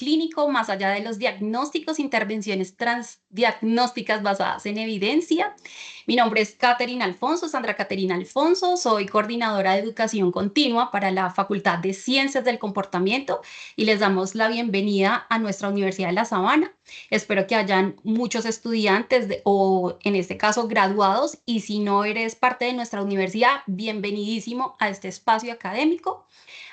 clínico, más allá de los diagnósticos, intervenciones transdiagnósticas basadas en evidencia. Mi nombre es Caterina Alfonso, Sandra Caterina Alfonso, soy coordinadora de educación continua para la Facultad de Ciencias del Comportamiento y les damos la bienvenida a nuestra Universidad de La Sabana. Espero que hayan muchos estudiantes o en este caso graduados, y si no eres parte de nuestra universidad, bienvenidísimo a este espacio académico.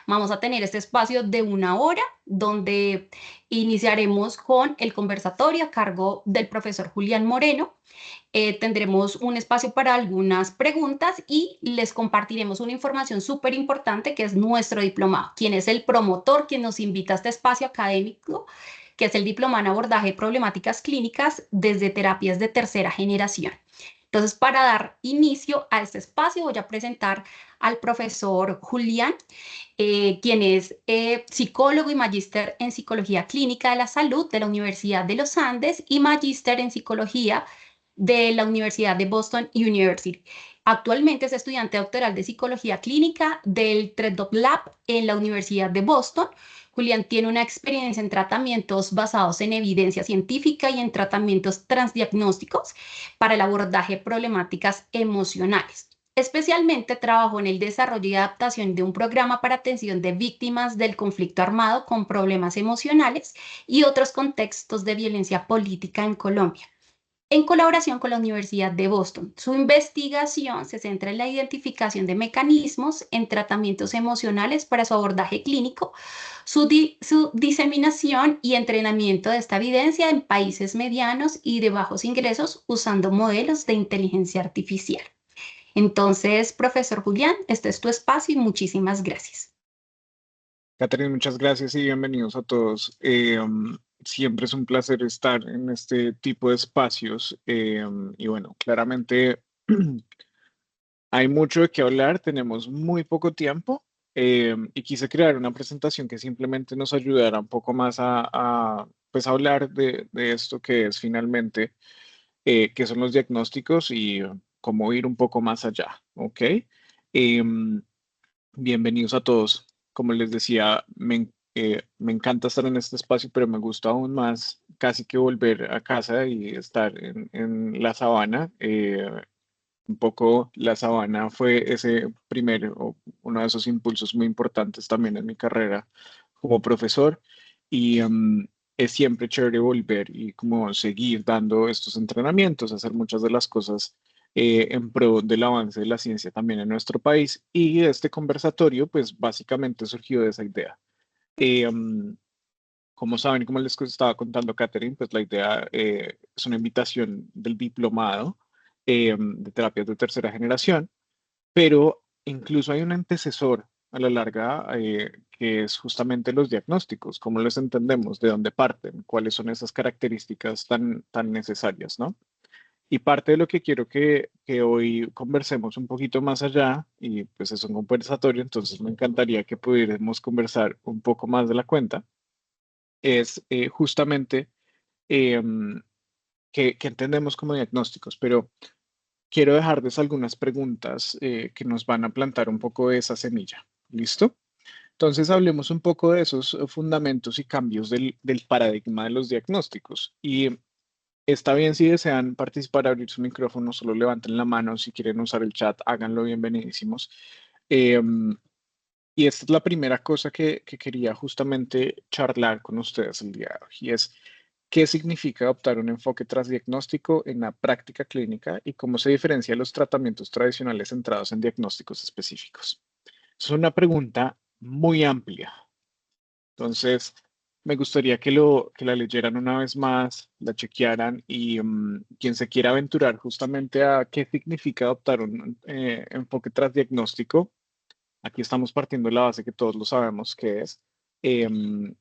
Vamos a tener este espacio de 1 hora donde iniciaremos con el conversatorio a cargo del profesor Julián Moreno. Tendremos un espacio para algunas preguntas y les compartiremos una información súper importante que es nuestro diplomado, quien es el promotor, quien nos invita a este espacio académico, que es el diplomado en abordaje de problemáticas clínicas desde terapias de tercera generación. Entonces, para dar inicio a este espacio, voy a presentar al profesor Julián, quien es psicólogo y magíster en psicología clínica de la salud de la Universidad de los Andes y magíster en psicología de la Universidad de Boston University. Actualmente es estudiante doctoral de psicología clínica del TreDoc Lab en la Universidad de Boston. Julián tiene una experiencia en tratamientos basados en evidencia científica y en tratamientos transdiagnósticos para el abordaje de problemáticas emocionales. Especialmente trabajó en el desarrollo y adaptación de un programa para atención de víctimas del conflicto armado con problemas emocionales y otros contextos de violencia política en Colombia, en colaboración con la Universidad de Boston. Su investigación se centra en la identificación de mecanismos en tratamientos emocionales para su abordaje clínico, su diseminación y entrenamiento de esta evidencia en países medianos y de bajos ingresos usando modelos de inteligencia artificial. Entonces, profesor Julián, este es tu espacio y muchísimas gracias. Catherine, muchas gracias y bienvenidos a todos. Siempre es un placer estar en este tipo de espacios y bueno, claramente hay mucho de qué hablar, tenemos muy poco tiempo y quise crear una presentación que simplemente nos ayudara un poco más pues a hablar de esto que es finalmente, qué son los diagnósticos y cómo ir un poco más allá, ¿ok? Em, Bienvenidos a todos. Como les decía, me encanta estar en este espacio, pero me gusta aún más casi que volver a casa y estar en la sabana. Un poco la sabana fue ese primer, o uno de esos impulsos muy importantes también en mi carrera como profesor. Y es siempre chévere volver y como seguir dando estos entrenamientos, hacer muchas de las cosas en pro del avance de la ciencia también en nuestro país. Y este conversatorio, pues básicamente surgió de esa idea. Eh, mm, como saben, como les estaba contando Catherine, pues la idea es una invitación del diplomado de terapias de tercera generación, pero incluso hay un antecesor a la larga que es justamente los diagnósticos, cómo los entendemos, de dónde parten, cuáles son esas características tan necesarias, ¿no? Y parte de lo que quiero que hoy conversemos un poquito más allá, y pues es un conversatorio, entonces me encantaría que pudiéramos conversar un poco más de la cuenta, es justamente em, que entendemos como diagnósticos, pero quiero dejarles algunas preguntas que nos van a plantar un poco de esa semilla. ¿Listo? Entonces hablemos un poco de esos fundamentos y cambios del paradigma de los diagnósticos. Y está bien si desean participar, abrir su micrófono, solo levanten la mano. Si quieren usar el chat, háganlo, bienvenidísimos. Em, y esta es la primera cosa que quería justamente charlar con ustedes el día de hoy, y es qué significa adoptar un enfoque transdiagnóstico en la práctica clínica y cómo se diferencia de los tratamientos tradicionales centrados en diagnósticos específicos. Es una pregunta muy amplia. Entonces, me gustaría que la leyeran una vez más, la chequearan y quien se quiera aventurar justamente a qué significa adoptar un enfoque transdiagnóstico. Aquí estamos partiendo de la base que todos lo sabemos que es. Em,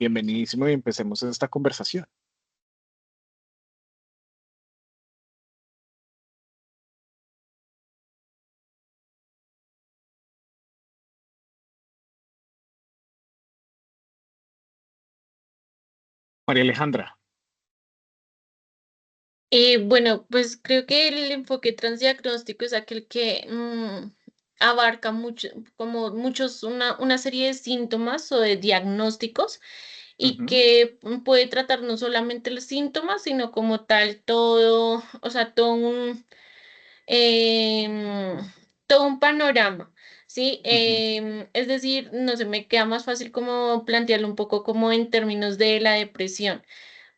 Bienvenidísimo y empecemos esta conversación. María Alejandra. Bueno, pues creo que el enfoque transdiagnóstico es aquel que abarca mucho, como muchos, una serie de síntomas o de diagnósticos y Ujú. que puede tratar no solamente los síntomas, sino como tal todo, o sea, em, todo un panorama, ¿sí? Ujú. Es decir, no sé, me queda más fácil como plantearlo un poco como en términos de la depresión.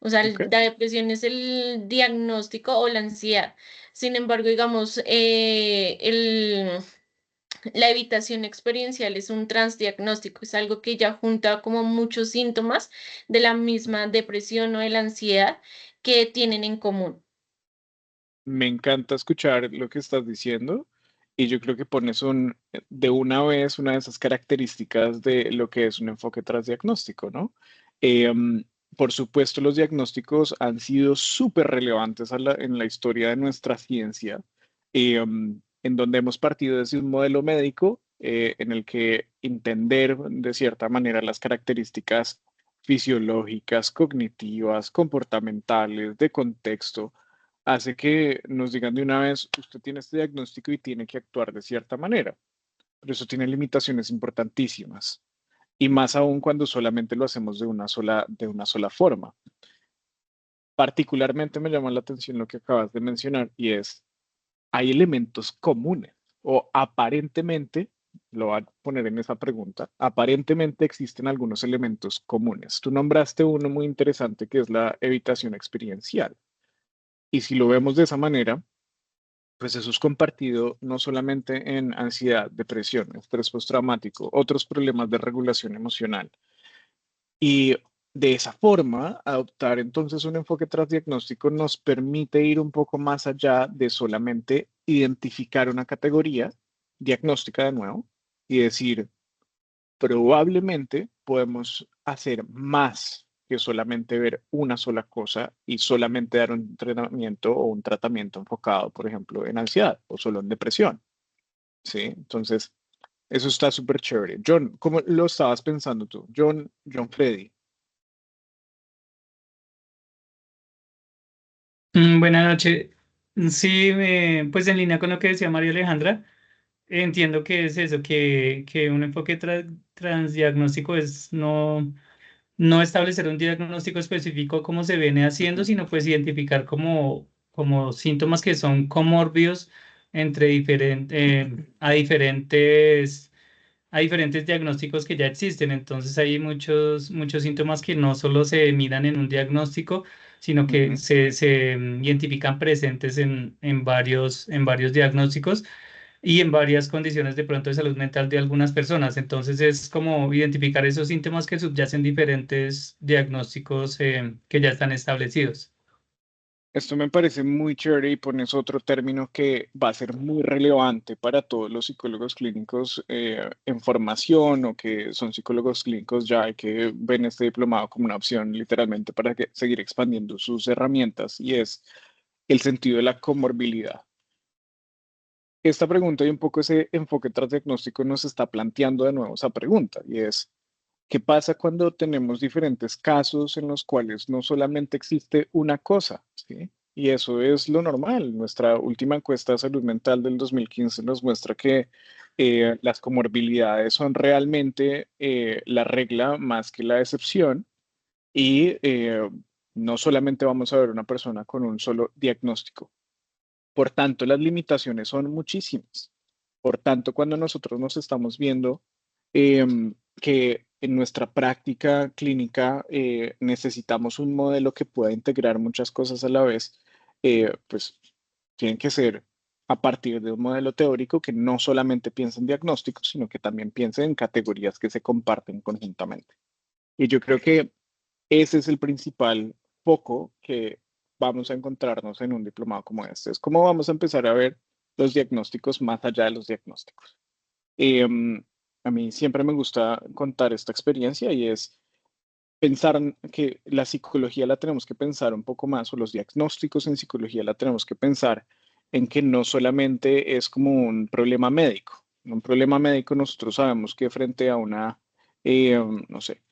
O sea, Ok. la depresión es el diagnóstico o la ansiedad. Sin embargo, digamos, la evitación experiencial es un transdiagnóstico, es algo que ya junta como muchos síntomas de la misma depresión o de la ansiedad que tienen en común. Me encanta escuchar lo que estás diciendo y yo creo que pones de una vez una de esas características de lo que es un enfoque transdiagnóstico, ¿no? Por supuesto, los diagnósticos han sido súper relevantes en la historia de nuestra ciencia, en donde hemos partido desde un modelo médico en el que entender de cierta manera las características fisiológicas, cognitivas, comportamentales, de contexto hace que nos digan de una vez, usted tiene este diagnóstico y tiene que actuar de cierta manera, pero eso tiene limitaciones importantísimas, y más aún cuando solamente lo hacemos de una sola forma. Particularmente me llama la atención lo que acabas de mencionar y es, hay elementos comunes o aparentemente, lo voy a poner en esa pregunta, aparentemente existen algunos elementos comunes. Tú nombraste uno muy interesante que es la evitación experiencial. Y si lo vemos de esa manera, pues eso es compartido no solamente en ansiedad, depresión, estrés postraumático, otros problemas de regulación emocional. Y de esa forma, adoptar entonces un enfoque transdiagnóstico nos permite ir un poco más allá de solamente identificar una categoría diagnóstica de nuevo y decir, probablemente podemos hacer más que solamente ver una sola cosa y solamente dar un entrenamiento o un tratamiento enfocado, por ejemplo, en ansiedad o solo en depresión, ¿sí? Entonces, eso está súper chévere. John, ¿cómo lo estabas pensando tú? John Freddy. Buenas noches. Sí, pues en línea con lo que decía María Alejandra, entiendo que es eso, que un enfoque transdiagnóstico es no establecer un diagnóstico específico como se viene haciendo, Ujú, sino pues identificar como síntomas que son comórbidos entre a diferentes diagnósticos que ya existen. Entonces hay muchos síntomas que no solo se miran en un diagnóstico, sino que ujú. se identifican presentes en varios diagnósticos y en varias condiciones de pronto de salud mental de algunas personas. Entonces es como identificar esos síntomas que subyacen diferentes diagnósticos que ya están establecidos. Esto me parece muy chévere y pones otro término que va a ser muy relevante para todos los psicólogos clínicos en formación o que son psicólogos clínicos ya y que ven este diplomado como una opción literalmente para seguir expandiendo sus herramientas y es el sentido de la comorbilidad. Esta pregunta y un poco ese enfoque transdiagnóstico nos está planteando de nuevo esa pregunta y es, ¿qué pasa cuando tenemos diferentes casos en los cuales no solamente existe una cosa? ¿Sí? Y eso es lo normal. Nuestra última encuesta de salud mental del 2015 nos muestra que las comorbilidades son realmente la regla más que la excepción y no solamente vamos a ver una persona con un solo diagnóstico. Por tanto, las limitaciones son muchísimas. Por tanto, cuando nosotros nos estamos viendo que en nuestra práctica clínica necesitamos un modelo que pueda integrar muchas cosas a la vez, pues tienen que ser a partir de un modelo teórico que no solamente piense en diagnósticos, sino que también piense en categorías que se comparten conjuntamente. Y yo creo que ese es el principal foco que vamos a encontrarnos en un diplomado como este. Es cómo vamos a empezar a ver los diagnósticos más allá de los diagnósticos. Em, a mí siempre me gusta contar esta experiencia y es pensar que la psicología la tenemos que pensar un poco más, o los diagnósticos en psicología la tenemos que pensar en que no solamente es como un problema médico. Un problema médico nosotros sabemos que frente a no sé,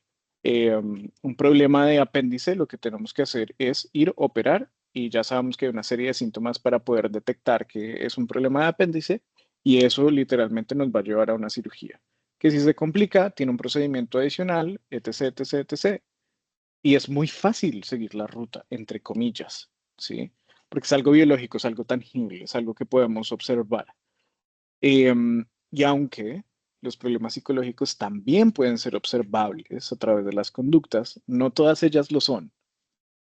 un problema de apéndice, lo que tenemos que hacer es ir a operar y ya sabemos que hay una serie de síntomas para poder detectar que es un problema de apéndice y eso literalmente nos va a llevar a una cirugía. Que si se complica, tiene un procedimiento adicional, etc., etc., etc. Y es muy fácil seguir la ruta, entre comillas, ¿sí? Porque es algo biológico, es algo tangible, es algo que podemos observar. Y aunque los problemas psicológicos también pueden ser observables a través de las conductas, no todas ellas lo son.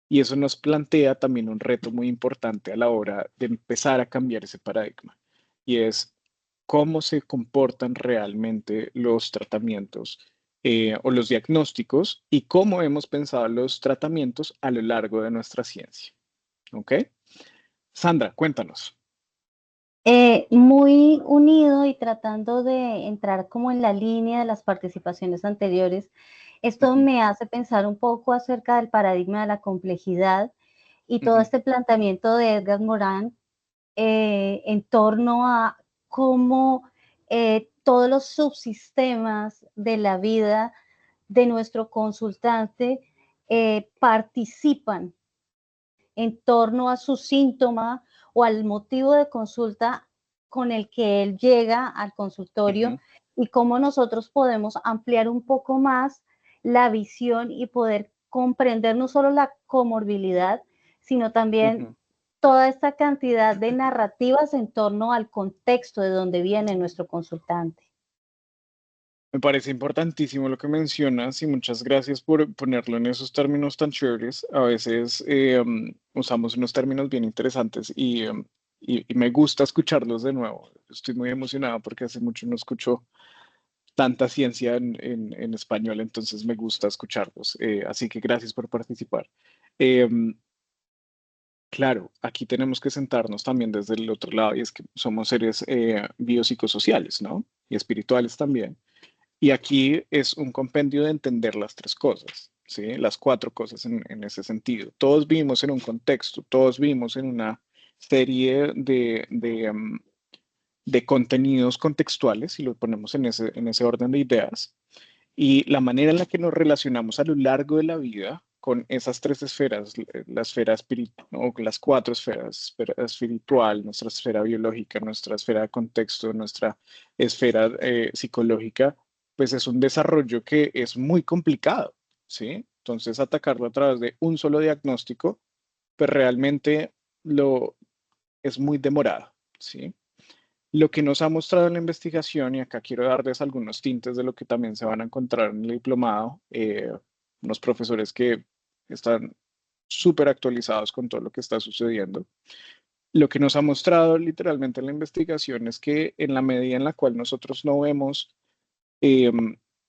Y eso nos plantea también un reto muy importante a la hora de empezar a cambiar ese paradigma. Y es cómo se comportan realmente los tratamientos o los diagnósticos y cómo hemos pensado los tratamientos a lo largo de nuestra ciencia. ¿Ok? Sandra, cuéntanos. Muy unido y tratando de entrar como en la línea de las participaciones anteriores, esto me hace pensar un poco acerca del paradigma de la complejidad y todo este planteamiento de Edgar Morin en torno a cómo todos los subsistemas de la vida de nuestro consultante participan en torno a su síntoma o al motivo de consulta con el que él llega al consultorio y cómo nosotros podemos ampliar un poco más la visión y poder comprender no solo la comorbilidad, sino también toda esta cantidad de narrativas en torno al contexto de donde viene nuestro consultante. Me parece importantísimo lo que mencionas y muchas gracias por ponerlo en esos términos tan chéveres. A veces usamos unos términos bien interesantes y me gusta escucharlos de nuevo. Estoy muy emocionado porque hace mucho no escucho tanta ciencia en español, entonces me gusta escucharlos. Así que gracias por participar. Claro, aquí tenemos que sentarnos también desde el otro lado y es que somos seres biopsicosociales, ¿no? Y espirituales también. Y aquí es un compendio de entender las tres cosas, ¿sí? Las cuatro cosas en ese sentido. Todos vivimos en un contexto, todos vivimos en una serie de contenidos contextuales, si lo ponemos en ese orden de ideas, y la manera en la que nos relacionamos a lo largo de la vida con esas tres esferas, la esfera espiritual, o las cuatro esferas, esfera espiritual, nuestra esfera biológica, nuestra esfera de contexto, nuestra esfera psicológica, pues es un desarrollo que es muy complicado, ¿sí? Entonces, atacarlo a través de un solo diagnóstico, pues realmente lo es muy demorado, ¿sí? Lo que nos ha mostrado en la investigación, y acá quiero darles algunos tintes de lo que también se van a encontrar en el diplomado, unos profesores que están súper actualizados con todo lo que está sucediendo. Lo que nos ha mostrado literalmente en la investigación es que en la medida en la cual nosotros no vemos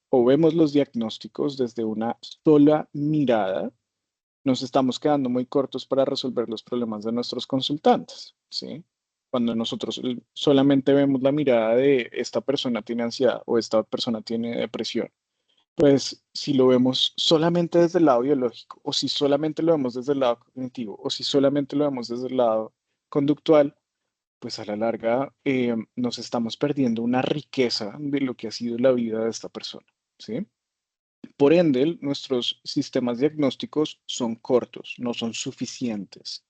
o vemos los diagnósticos desde una sola mirada, nos estamos quedando muy cortos para resolver los problemas de nuestros consultantes, ¿sí? Cuando nosotros solamente vemos la mirada de esta persona tiene ansiedad o esta persona tiene depresión, pues si lo vemos solamente desde el lado biológico o si solamente lo vemos desde el lado cognitivo o si solamente lo vemos desde el lado conductual, pues a la larga nos estamos perdiendo una riqueza de lo que ha sido la vida de esta persona, ¿sí? Por ende, nuestros sistemas diagnósticos son cortos, no son suficientes.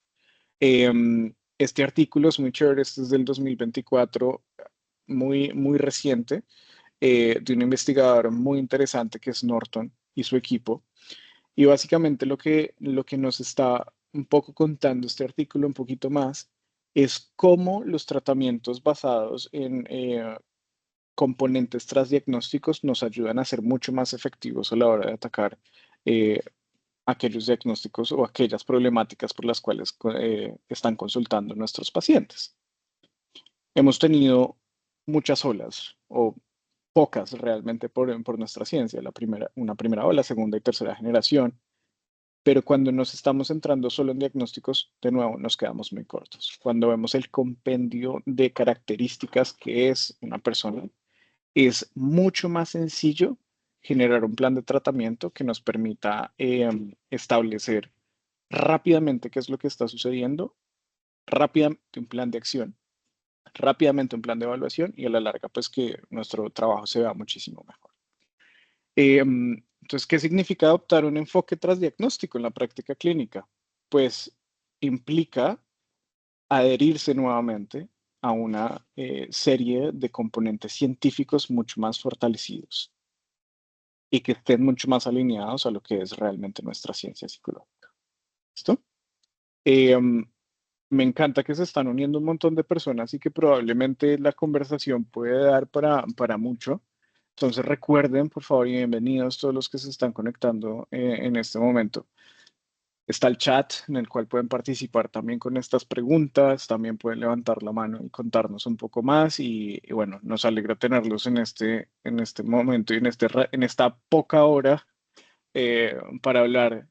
Este artículo es muy chévere, este es del 2024, muy reciente, de un investigador muy interesante que es Norton y su equipo. Y básicamente lo que nos está un poco contando este artículo, un poquito más, es cómo los tratamientos basados en componentes transdiagnósticos nos ayudan a ser mucho más efectivos a la hora de atacar eh, aquellos diagnósticos o aquellas problemáticas por las cuales están consultando nuestros pacientes. Hemos tenido muchas olas o pocas realmente por nuestra ciencia, una primera ola, segunda y tercera generación, pero cuando nos estamos centrando solo en diagnósticos, de nuevo nos quedamos muy cortos. Cuando vemos el compendio de características que es una persona, es mucho más sencillo generar un plan de tratamiento que nos permita establecer rápidamente qué es lo que está sucediendo, rápidamente un plan de acción, rápidamente un plan de evaluación y a la larga pues que nuestro trabajo se vea muchísimo mejor. Entonces, ¿qué significa adoptar un enfoque transdiagnóstico en la práctica clínica? Pues implica adherirse nuevamente a una serie de componentes científicos mucho más fortalecidos. y que estén mucho más alineados a lo que es realmente nuestra ciencia psicológica. ¿Listo? Me encanta que se están uniendo un montón de personas y que probablemente la conversación puede dar para mucho. Entonces recuerden, por favor, y bienvenidos todos los que se están conectando en este momento. Está el chat en el cual pueden participar también con estas preguntas, también pueden levantar la mano y contarnos un poco más y bueno, nos alegra tenerlos en este momento y en esta poca hora para hablar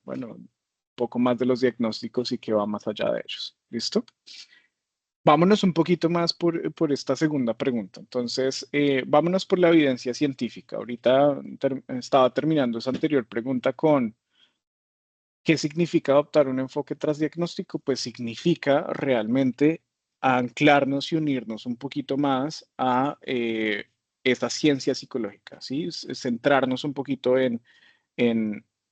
bueno, un poco más de los diagnósticos y qué va más allá de ellos. ¿Listo? Vámonos un poquito más por esta segunda pregunta. Entonces, vámonos por la evidencia científica. Ahorita estaba terminando esa anterior pregunta con ¿qué significa adoptar un enfoque transdiagnóstico? Pues significa realmente anclarnos y unirnos un poquito más a esta ciencia psicológica, ¿sí? Centrarnos un poquito en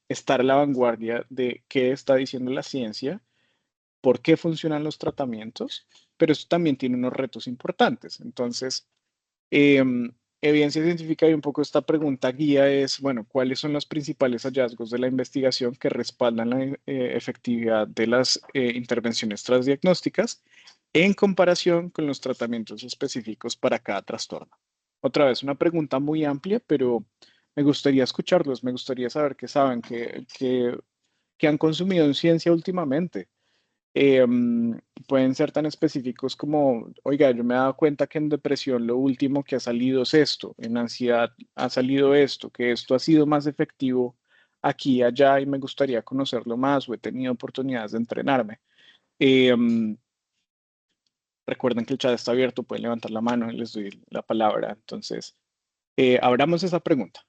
estar a la vanguardia de qué está diciendo la ciencia, por qué funcionan los tratamientos, pero esto también tiene unos retos importantes. Entonces, evidencia científica y un poco esta pregunta guía es, bueno, ¿cuáles son los principales hallazgos de la investigación que respaldan la efectividad de las intervenciones transdiagnósticas en comparación con los tratamientos específicos para cada trastorno? Otra vez, una pregunta muy amplia, pero me gustaría escucharlos, me gustaría saber qué saben, qué han consumido en ciencia últimamente. Pueden ser tan específicos como, oiga, yo me he dado cuenta que en depresión lo último que ha salido es esto, en ansiedad ha salido esto, que esto ha sido más efectivo aquí y allá y me gustaría conocerlo más o he tenido oportunidades de entrenarme. Recuerden que el chat está abierto, pueden levantar la mano y les doy la palabra. Entonces, abramos esa pregunta.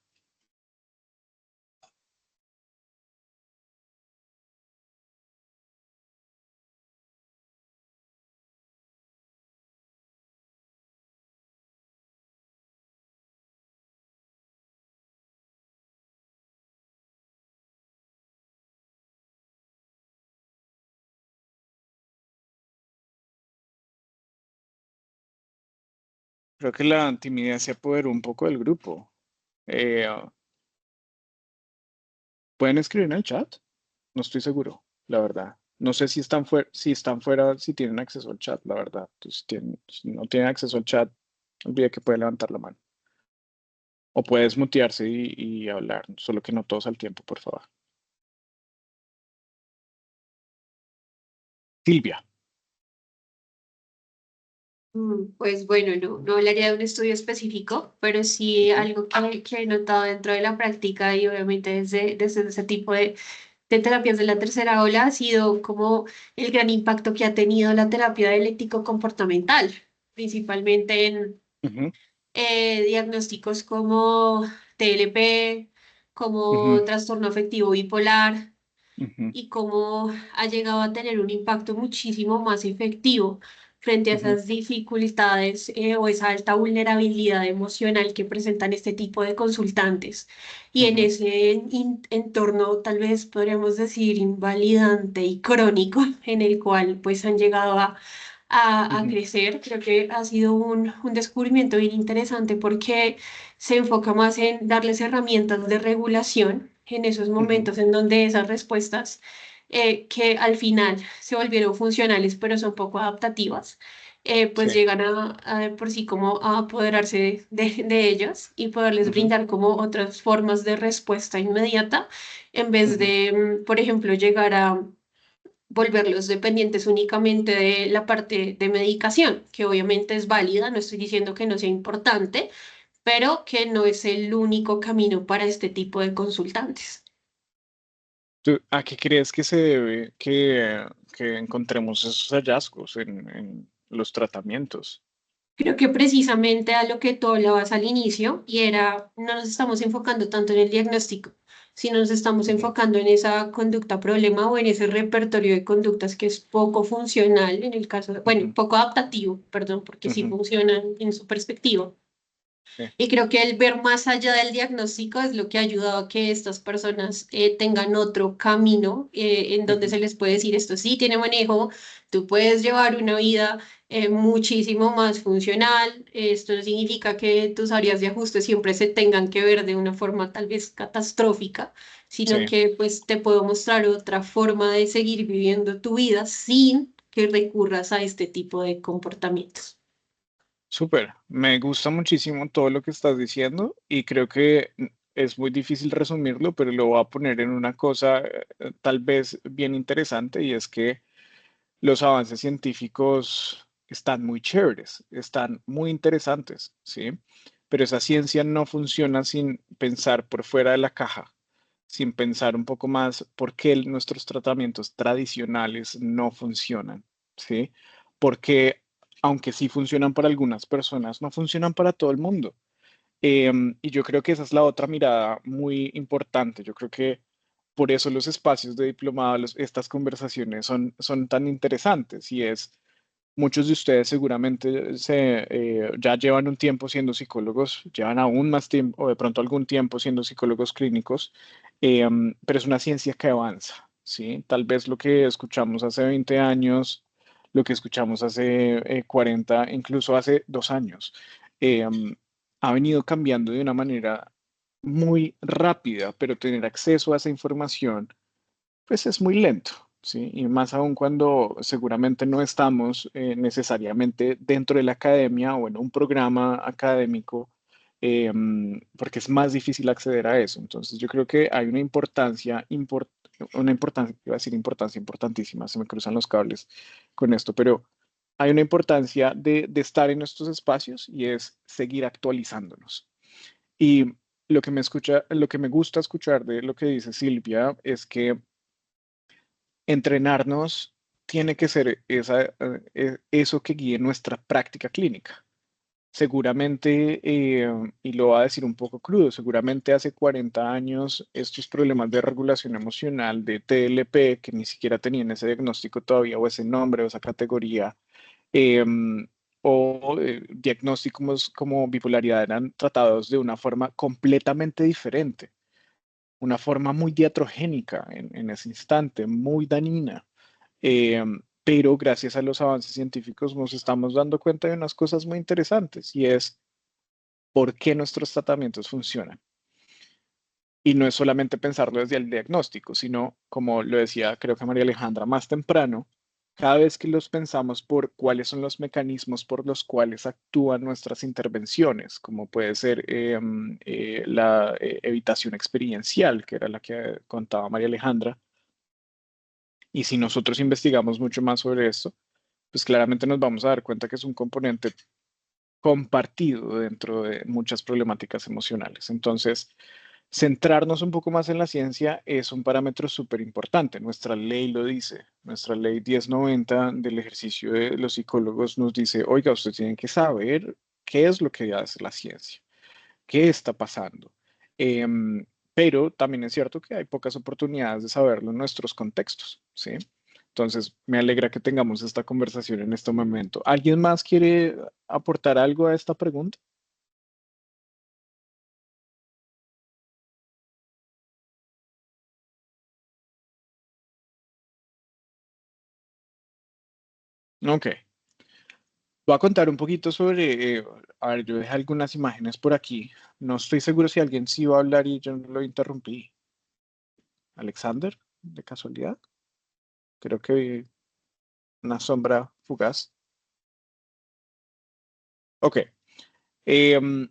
Creo que la timidez se apoderó un poco del grupo. ¿Pueden escribir en el chat? No estoy seguro, la verdad. No sé si están fuera, si tienen acceso al chat, la verdad. Entonces, si no tienen acceso al chat, olvide que pueden levantar la mano. O puedes mutearse y hablar, solo que no todos al tiempo, por favor. Silvia. Pues bueno, no hablaría de un estudio específico, pero sí algo que he notado dentro de la práctica y obviamente desde ese tipo de terapias de la tercera ola ha sido como el gran impacto que ha tenido la terapia dialéctico-comportamental, principalmente en Ujú, diagnósticos como TLP, como ujú, trastorno afectivo bipolar ujú, y cómo ha llegado a tener un impacto muchísimo más efectivo frente a ujú, esas dificultades o esa alta vulnerabilidad emocional que presentan este tipo de consultantes. Y en ujú, ese entorno, tal vez podríamos decir, invalidante y crónico, en el cual pues han llegado a ujú, crecer, creo que ha sido un descubrimiento bien interesante porque se enfoca más en darles herramientas de regulación en esos ujú, momentos en donde esas respuestas que al final se volvieron funcionales pero son poco adaptativas, pues sí. llegan por sí como a apoderarse de ellas y poderles Ujú, brindar como otras formas de respuesta inmediata en vez ujú, de, por ejemplo, llegar a volverlos dependientes únicamente de la parte de medicación, que obviamente es válida, no estoy diciendo que no sea importante, pero que no es el único camino para este tipo de consultantes. ¿A qué crees que se debe que encontremos esos hallazgos en los tratamientos? Creo que precisamente a lo que tú hablabas al inicio, y era, no nos estamos enfocando tanto en el diagnóstico, sino nos estamos Ujú, enfocando en esa conducta problema o en ese repertorio de conductas que es poco funcional en el caso, bueno, ujú, poco adaptativo, perdón, porque sí ujú, funcionan en su perspectiva. sí, Y creo que el ver más allá del diagnóstico es lo que ha ayudado a que estas personas tengan otro camino en donde ujú, se les puede decir esto sí tiene manejo, tú puedes llevar una vida muchísimo más funcional. Esto no significa que tus áreas de ajuste siempre se tengan que ver de una forma tal vez catastrófica, sino Sí, que pues te puedo mostrar otra forma de seguir viviendo tu vida sin que recurras a este tipo de comportamientos. súper. Me gusta muchísimo todo lo que estás diciendo y creo que es muy difícil resumirlo, pero lo voy a poner en una cosa tal vez bien interesante y es que los avances científicos están muy chéveres, están muy interesantes, ¿sí? Pero esa ciencia no funciona sin pensar por fuera de la caja, sin pensar un poco más por qué nuestros tratamientos tradicionales no funcionan, ¿sí? Porque aunque sí funcionan para algunas personas, no funcionan para todo el mundo. Y yo creo que esa es la otra mirada muy importante. Yo creo que por eso los espacios de diplomado, estas conversaciones son tan interesantes y es, muchos de ustedes seguramente ya llevan un tiempo siendo psicólogos, llevan aún más tiempo o de pronto algún tiempo siendo psicólogos clínicos, pero es una ciencia que avanza, ¿sí? Tal vez lo que escuchamos hace 20 años, lo que escuchamos hace 40, incluso hace 2 años. em, ha venido cambiando de una manera muy rápida, pero tener acceso a esa información, pues es muy lento, ¿sí? Y más aún cuando seguramente no estamos necesariamente dentro de la academia o en un programa académico, porque es más difícil acceder a eso. Entonces, yo creo que hay una importancia, iba a decir importancia importantísima, se me cruzan los cables con esto, pero hay una importancia de estar en estos espacios y es seguir actualizándonos. Y lo que me gusta escuchar de lo que dice Silvia es que entrenarnos tiene que ser eso que guíe nuestra práctica clínica. Seguramente, y lo voy a decir un poco crudo, seguramente hace 40 años estos problemas de regulación emocional de TLP, que ni siquiera tenían ese diagnóstico todavía o ese nombre o esa categoría, o diagnósticos como bipolaridad eran tratados de una forma completamente diferente, una forma muy diatrogénica en ese instante, muy dañina. Pero gracias a los avances científicos nos estamos dando cuenta de unas cosas muy interesantes y es por qué nuestros tratamientos funcionan. Y no es solamente pensarlo desde el diagnóstico, sino, como lo decía, creo que María Alejandra, más temprano, cada vez que los pensamos por cuáles son los mecanismos por los cuales actúan nuestras intervenciones, como puede ser la evitación experiencial, que era la que contaba María Alejandra, y si nosotros investigamos mucho más sobre esto, pues claramente nos vamos a dar cuenta que es un componente compartido dentro de muchas problemáticas emocionales. Entonces, centrarnos un poco más en la ciencia es un parámetro súper importante. Nuestra ley lo dice. Nuestra ley 1090 del ejercicio de los psicólogos nos dice, oiga, ustedes tienen que saber qué es lo que hace la ciencia, qué está pasando. Pero también es cierto que hay pocas oportunidades de saberlo en nuestros contextos, ¿sí? Entonces, me alegra que tengamos esta conversación en este momento. ¿Alguien más quiere aportar algo a esta pregunta? Ok. Voy a contar un poquito sobre, a ver, yo dejé algunas imágenes por aquí. No estoy seguro si alguien sí iba a hablar y yo no lo interrumpí. Alexander, de casualidad. Creo que vi una sombra fugaz. Ok. Em,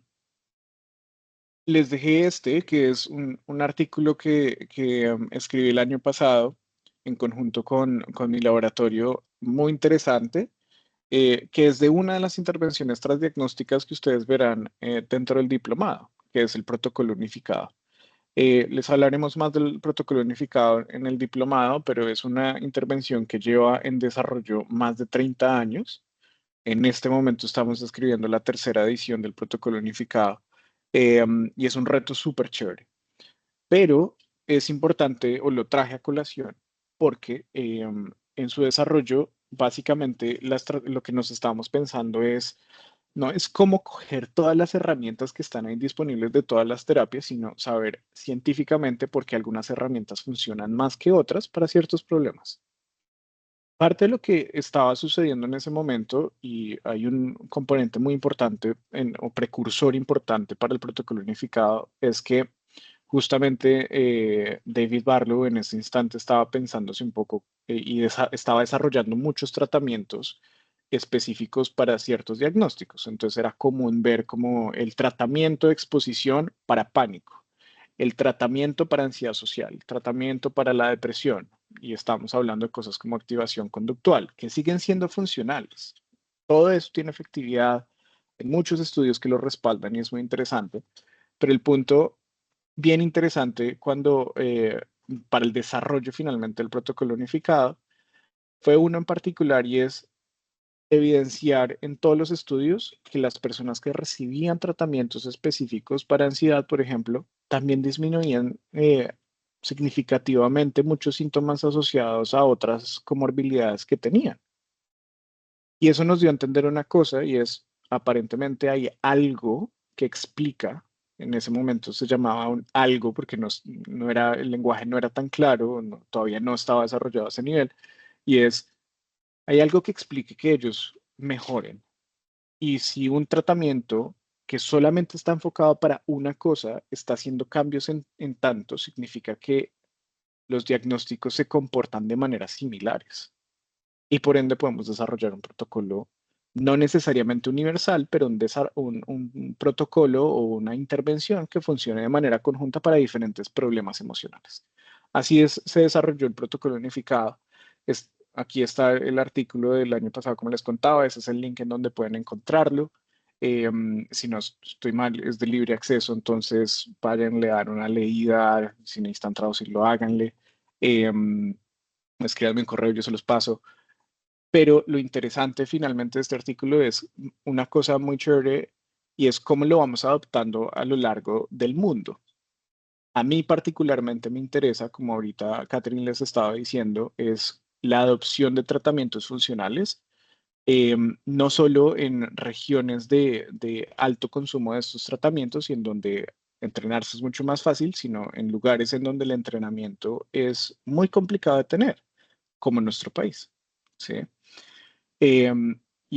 Les dejé este, que es un artículo que escribí el año pasado en conjunto con mi laboratorio, muy interesante, que es de una de las intervenciones transdiagnósticas que ustedes verán dentro del diplomado, que es el protocolo unificado. Les hablaremos más del protocolo unificado en el diplomado, pero es una intervención que lleva en desarrollo más de 30 años. En este momento estamos escribiendo la tercera edición del protocolo unificado, y es un reto súper chévere. Pero es importante, o lo traje a colación, porque en su desarrollo, básicamente lo que nos estamos pensando es, no es cómo coger todas las herramientas que están ahí disponibles de todas las terapias, sino saber científicamente por qué algunas herramientas funcionan más que otras para ciertos problemas. Parte de lo que estaba sucediendo en ese momento, y hay un componente muy importante o precursor importante para el protocolo unificado, es que justamente David Barlow en ese instante estaba pensándose un poco estaba desarrollando muchos tratamientos específicos para ciertos diagnósticos. Entonces era común ver como el tratamiento de exposición para pánico, el tratamiento para ansiedad social, el tratamiento para la depresión, y estamos hablando de cosas como activación conductual, que siguen siendo funcionales. Todo eso tiene efectividad, hay muchos estudios que lo respaldan y es muy interesante, pero el punto bien interesante para el desarrollo finalmente del protocolo unificado fue uno en particular y es evidenciar en todos los estudios que las personas que recibían tratamientos específicos para ansiedad, por ejemplo, también disminuían significativamente muchos síntomas asociados a otras comorbilidades que tenían. Y eso nos dio a entender una cosa y es, aparentemente hay algo que explica, en ese momento se llamaba un algo porque no era, el lenguaje no era tan claro, todavía no estaba desarrollado a ese nivel, y es, hay algo que explique que ellos mejoren. Y si un tratamiento que solamente está enfocado para una cosa está haciendo cambios en tanto, significa que los diagnósticos se comportan de maneras similares. Y por ende podemos desarrollar un protocolo no necesariamente universal, pero un protocolo o una intervención que funcione de manera conjunta para diferentes problemas emocionales. Así se desarrolló el protocolo unificado. Aquí está el artículo del año pasado, como les contaba, ese es el link en donde pueden encontrarlo. Si no estoy mal, es de libre acceso, entonces vayan, le dan una leída, si necesitan traducirlo, háganle. Escríbanme un correo, yo se los paso. Pero lo interesante finalmente de este artículo es una cosa muy chévere y es cómo lo vamos adoptando a lo largo del mundo. A mí particularmente me interesa, como ahorita Catherine les estaba diciendo, es la adopción de tratamientos funcionales, no solo en regiones de alto consumo de estos tratamientos y en donde entrenarse es mucho más fácil, sino en lugares en donde el entrenamiento es muy complicado de tener, como en nuestro país. ¿Sí? Y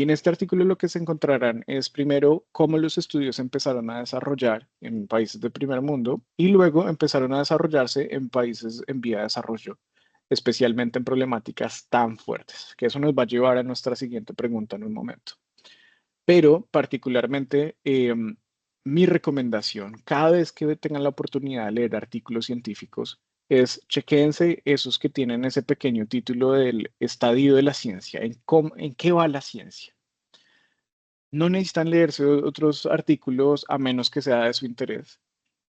en este artículo lo que se encontrarán es primero cómo los estudios empezaron a desarrollar en países de primer mundo y luego empezaron a desarrollarse en países en vía de desarrollo, especialmente en problemáticas tan fuertes, que eso nos va a llevar a nuestra siguiente pregunta en un momento. Pero particularmente mi recomendación, cada vez que tengan la oportunidad de leer artículos científicos, es chequéense esos que tienen ese pequeño título del estadio de la ciencia, en qué va la ciencia. No necesitan leerse otros artículos a menos que sea de su interés,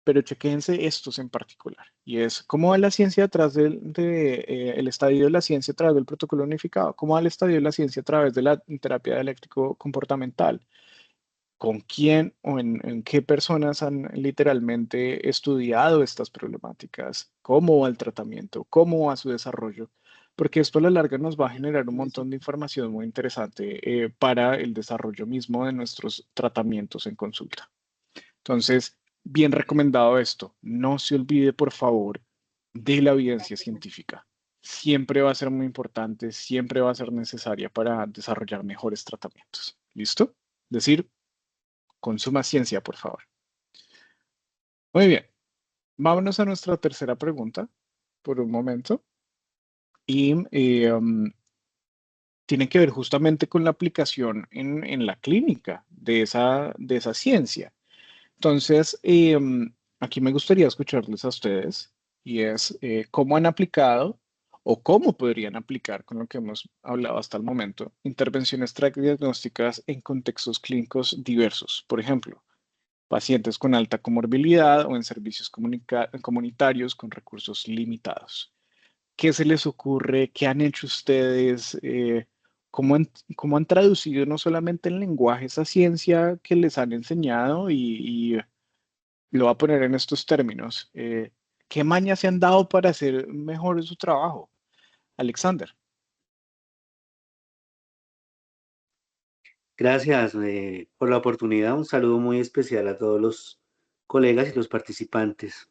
pero chequéense estos en particular. Y es cómo va la ciencia a través el estadio de la ciencia a través del protocolo unificado, cómo va el estadio de la ciencia a través de la terapia dialéctico comportamental, con quién o en qué personas han literalmente estudiado estas problemáticas, cómo va el tratamiento, cómo va su desarrollo, porque esto a la larga nos va a generar un montón de información muy interesante para el desarrollo mismo de nuestros tratamientos en consulta. Entonces, bien recomendado esto. No se olvide, por favor, de la evidencia científica. Siempre va a ser muy importante, siempre va a ser necesaria para desarrollar mejores tratamientos. ¿Listo? Es decir, consuma ciencia, por favor. Muy bien. Vámonos a nuestra tercera pregunta por un momento. Y tiene que ver justamente con la aplicación en la clínica de esa ciencia. Entonces, aquí me gustaría escucharles a ustedes y es cómo han aplicado o cómo podrían aplicar con lo que hemos hablado hasta el momento, intervenciones diagnósticas en contextos clínicos diversos. Por ejemplo, pacientes con alta comorbilidad o en servicios comunitarios con recursos limitados. ¿Qué se les ocurre? ¿Qué han hecho ustedes? ¿Cómo han traducido no solamente el lenguaje esa ciencia que les han enseñado y lo voy a poner en estos términos? ¿Qué mañas se han dado para hacer mejor su trabajo? Alexander. Gracias por la oportunidad. Un saludo muy especial a todos los colegas y los participantes.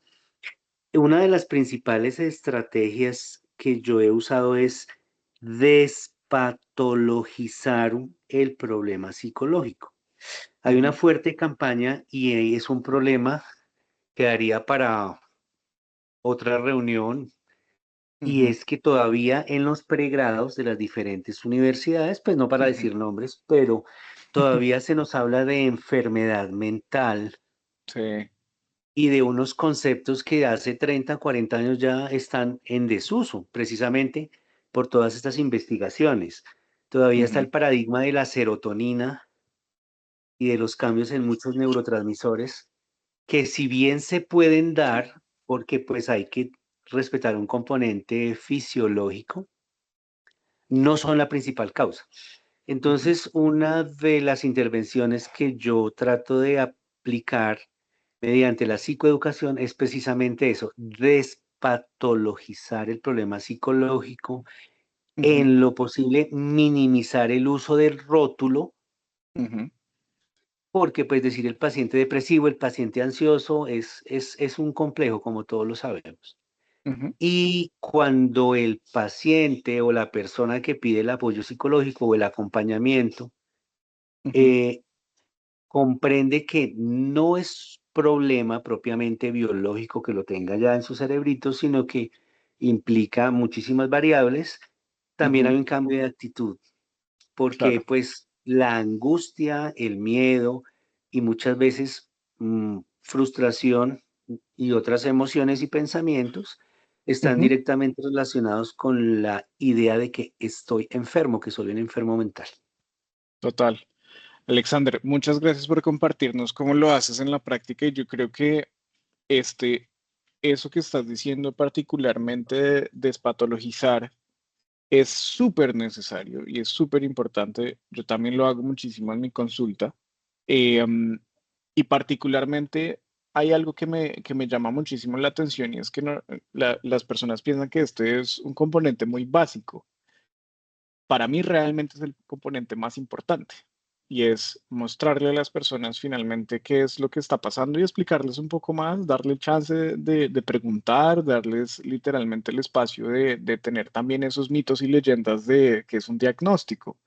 Una de las principales estrategias que yo he usado es despatologizar el problema psicológico. Hay una fuerte campaña y es un problema que daría para otra reunión, y es que todavía en los pregrados de las diferentes universidades, pues no para decir nombres, pero todavía se nos habla de enfermedad mental Sí. y de unos conceptos que hace 30, 40 años ya están en desuso, precisamente por todas estas investigaciones. Todavía está el paradigma de la serotonina y de los cambios en muchos neurotransmisores, que si bien se pueden dar, porque pues hay que respetar un componente fisiológico, no son la principal causa. Entonces, una de las intervenciones que yo trato de aplicar mediante la psicoeducación es precisamente eso, despatologizar el problema psicológico, en lo posible minimizar el uso del rótulo, porque pues decir el paciente depresivo, el paciente ansioso es un complejo, como todos lo sabemos. Y cuando el paciente o la persona que pide el apoyo psicológico o el acompañamiento comprende que no es problema propiamente biológico que lo tenga ya en su cerebrito, sino que implica muchísimas variables, también hay un cambio de actitud, porque Claro. pues la angustia, el miedo y muchas veces frustración y otras emociones y pensamientos están directamente relacionados con la idea de que estoy enfermo, que soy un enfermo mental. Total. Alexander, muchas gracias por compartirnos cómo lo haces en la práctica y yo creo que eso que estás diciendo particularmente de despatologizar es súper necesario y es súper importante. Yo también lo hago muchísimo en mi consulta. Y particularmente hay algo que me llama muchísimo la atención y es que las personas piensan que este es un componente muy básico. Para mí realmente es el componente más importante y es mostrarle a las personas finalmente qué es lo que está pasando y explicarles un poco más, darle chance de preguntar, darles literalmente el espacio de tener también esos mitos y leyendas de que es un diagnóstico.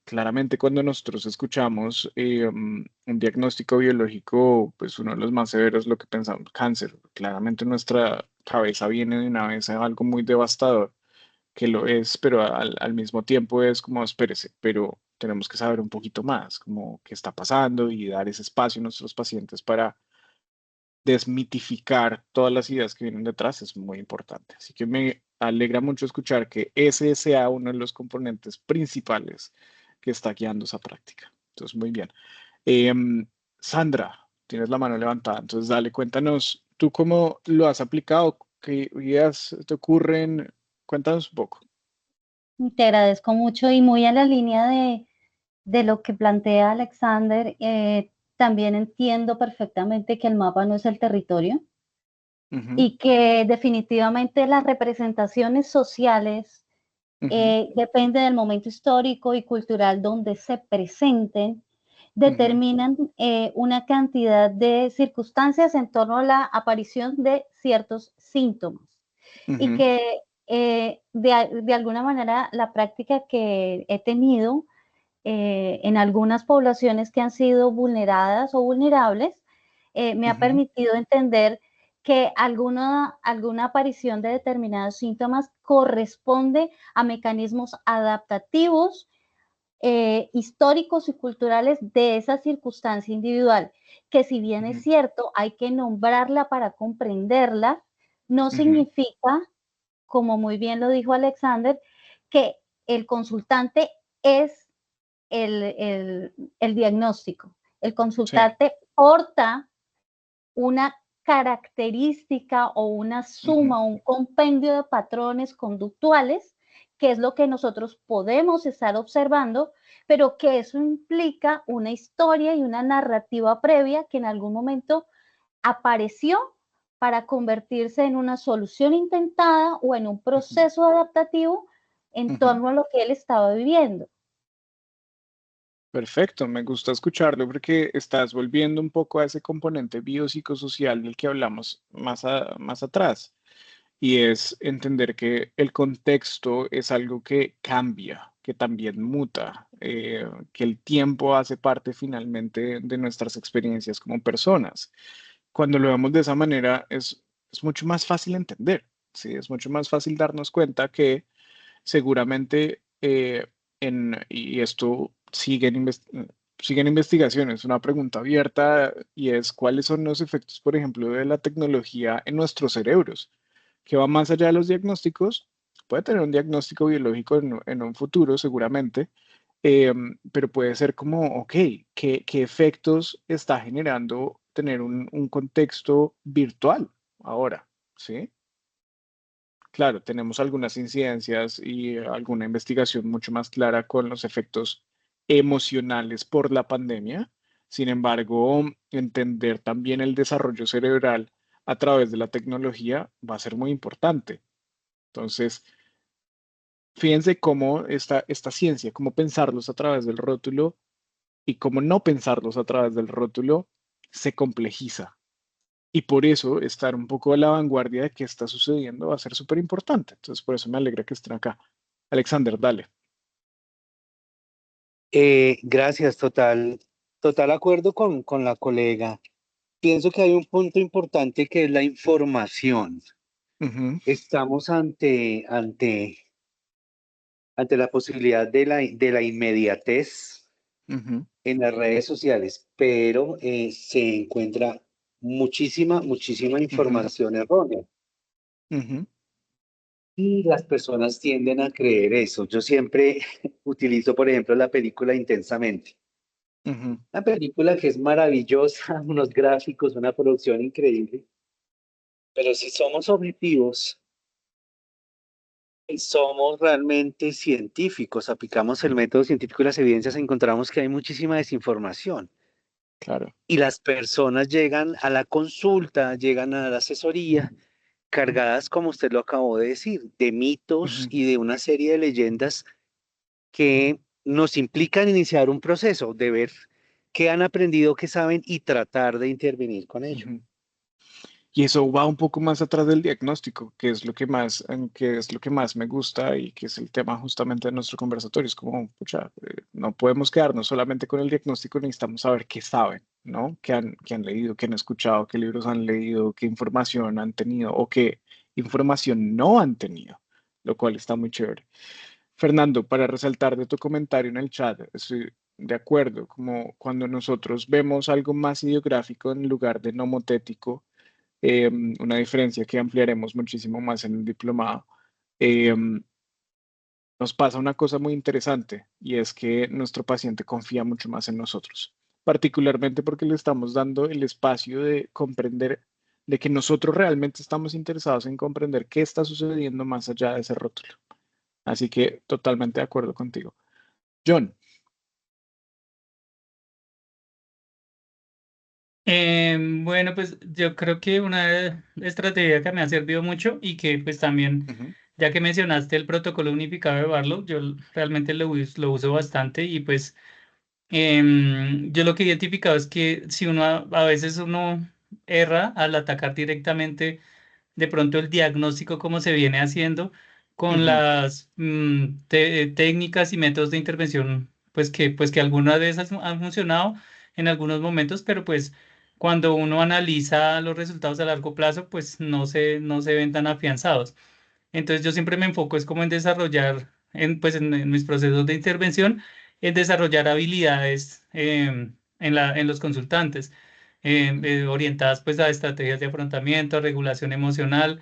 Claramente cuando nosotros escuchamos un diagnóstico biológico, pues uno de los más severos, lo que pensamos, cáncer. Claramente nuestra cabeza viene de una vez a algo muy devastador, que lo es, pero al mismo tiempo es como, espérese, pero tenemos que saber un poquito más, como qué está pasando y dar ese espacio a nuestros pacientes para desmitificar todas las ideas que vienen detrás es muy importante. Así que me alegra mucho escuchar que ese sea uno de los componentes principales que está guiando esa práctica. Entonces, muy bien. Sandra, tienes la mano levantada, entonces dale, cuéntanos, ¿tú cómo lo has aplicado? ¿Qué ideas te ocurren? Cuéntanos un poco. Te agradezco mucho y muy a la línea de lo que plantea Alexander. También entiendo perfectamente que el mapa no es el territorio y que definitivamente las representaciones sociales depende del momento histórico y cultural donde se presenten, determinan una cantidad de circunstancias en torno a la aparición de ciertos síntomas. Y que de alguna manera la práctica que he tenido en algunas poblaciones que han sido vulneradas o vulnerables, me ha permitido entender que alguna aparición de determinados síntomas corresponde a mecanismos adaptativos, históricos y culturales de esa circunstancia individual, que si bien es cierto, hay que nombrarla para comprenderla, no significa, como muy bien lo dijo Alexander, que el consultante es el diagnóstico. El consultante porta una característica o una suma, un compendio de patrones conductuales, que es lo que nosotros podemos estar observando, pero que eso implica una historia y una narrativa previa que en algún momento apareció para convertirse en una solución intentada o en un proceso adaptativo en torno a lo que él estaba viviendo. Perfecto, me gusta escucharlo porque estás volviendo un poco a ese componente biopsicosocial del que hablamos más atrás. y es entender que el contexto es algo que cambia, que también muta, que el tiempo hace parte finalmente de nuestras experiencias como personas. Cuando lo vemos de esa manera es mucho más fácil entender, ¿sí? Es mucho más fácil darnos cuenta que seguramente, y esto siguen investigaciones, una pregunta abierta y es cuáles son los efectos, por ejemplo, de la tecnología en nuestros cerebros, que va más allá de los diagnósticos, puede tener un diagnóstico biológico en un futuro seguramente, pero puede ser como, ok, ¿qué efectos está generando tener un contexto virtual ahora? ¿Sí? Claro, tenemos algunas incidencias y alguna investigación mucho más clara con los efectos emocionales por la pandemia. Sin embargo, entender también el desarrollo cerebral a través de la tecnología va a ser muy importante. Entonces, fíjense cómo esta ciencia, cómo pensarlos a través del rótulo y cómo no pensarlos a través del rótulo se complejiza. Y por eso estar un poco a la vanguardia de qué está sucediendo va a ser súper importante. Entonces, por eso me alegra que estén acá. Alexander, dale. Gracias, total acuerdo con la colega. Pienso que hay un punto importante que es la información. Ujú, Estamos ante la posibilidad de la inmediatez ujú, en las redes sociales, pero se encuentra muchísima ujú, información errónea ujú, y las personas tienden a creer eso. Yo siempre utilizo, por ejemplo, la película Intensamente. ujú, Una película que es maravillosa, unos gráficos, una producción increíble, pero si somos objetivos y somos realmente científicos, aplicamos el método científico y las evidencias, encontramos que hay muchísima desinformación. claro. Y las personas llegan a la consulta, llegan a la asesoría, cargadas, como usted lo acabó de decir, de mitos Ujú, y de una serie de leyendas que nos implican iniciar un proceso de ver qué han aprendido, qué saben y tratar de intervenir con ello. ujú. Y eso va un poco más atrás del diagnóstico, que es lo que más, que es lo que más me gusta y que es el tema justamente de nuestro conversatorio. Es como, pucha, no podemos quedarnos solamente con el diagnóstico, necesitamos saber qué saben, ¿no? Qué han leído, qué han escuchado, qué libros han leído, qué información han tenido o qué información no han tenido, lo cual está muy chévere. Fernando, para resaltar de tu comentario en el chat, estoy de acuerdo, como cuando nosotros vemos algo más ideográfico en lugar de nomotético, una diferencia que ampliaremos muchísimo más en el diplomado. Nos pasa una cosa muy interesante y es que nuestro paciente confía mucho más en nosotros, particularmente porque le estamos dando el espacio de comprender, de que nosotros realmente estamos interesados en comprender qué está sucediendo más allá de ese rótulo. Así que totalmente de acuerdo contigo. John. Bueno, pues yo creo que una estrategia que me ha servido mucho y que pues también, Ujú, ya que mencionaste el protocolo unificado de Barlow, yo realmente lo uso bastante y pues yo lo que he identificado es que si uno a veces uno erra al atacar directamente de pronto el diagnóstico como se viene haciendo con ujú, las técnicas y métodos de intervención, pues que algunas veces han funcionado en algunos momentos, pero pues cuando uno analiza los resultados a largo plazo, pues no se ven tan afianzados. Entonces yo siempre me enfoco es como en desarrollar, en mis procesos de intervención, en desarrollar habilidades en los consultantes, orientadas pues a estrategias de afrontamiento, regulación emocional,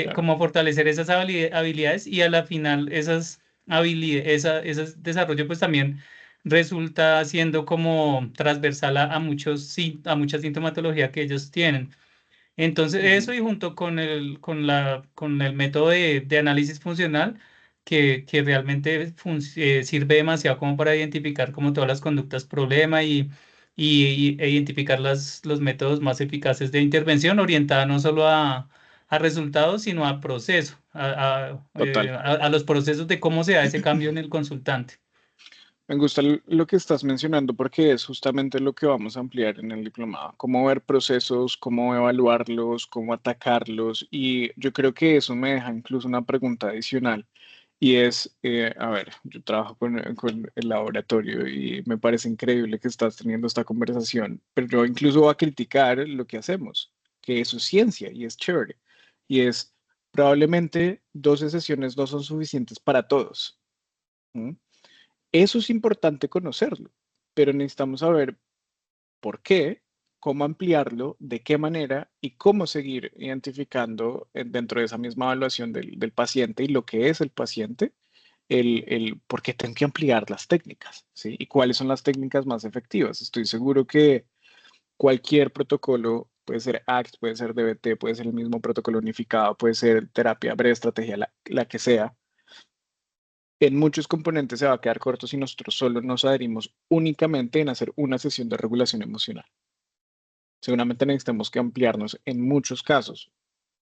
claro. cómo fortalecer esas habilidades y a la final esas habilidades, ese desarrollo pues también resulta siendo como transversal a mucha sintomatología que ellos tienen. Entonces, Ujú, eso y junto con el método de análisis funcional, que realmente sirve demasiado como para identificar como todas las conductas problema e identificar los métodos más eficaces de intervención orientada no solo a resultados, sino a proceso, total. a los procesos de cómo se da ese cambio en el consultante. Me gusta lo que estás mencionando porque es justamente lo que vamos a ampliar en el diplomado, cómo ver procesos, cómo evaluarlos, cómo atacarlos y yo creo que eso me deja incluso una pregunta adicional y es, a ver, yo trabajo con el laboratorio y me parece increíble que estás teniendo esta conversación, pero yo incluso voy a criticar lo que hacemos, que eso es ciencia y es chévere y es probablemente 12 sesiones no son suficientes para todos. ¿M? Eso es importante conocerlo, pero necesitamos saber por qué, cómo ampliarlo, de qué manera y cómo seguir identificando dentro de esa misma evaluación del paciente y lo que es el paciente, el por qué tengo que ampliar las técnicas, ¿sí? Y cuáles son las técnicas más efectivas. Estoy seguro que cualquier protocolo, puede ser ACT, puede ser DBT, puede ser el mismo protocolo unificado, puede ser terapia, breve estrategia, la que sea, en muchos componentes se va a quedar corto si nosotros solo nos adherimos únicamente en hacer una sesión de regulación emocional. Seguramente necesitamos que ampliarnos en muchos casos.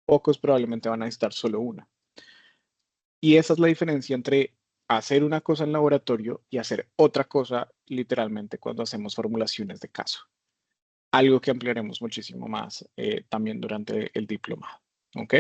Pocos probablemente van a necesitar solo una. Y esa es la diferencia entre hacer una cosa en laboratorio y hacer otra cosa literalmente cuando hacemos formulaciones de caso. Algo que ampliaremos muchísimo más también durante el diplomado. ¿Ok?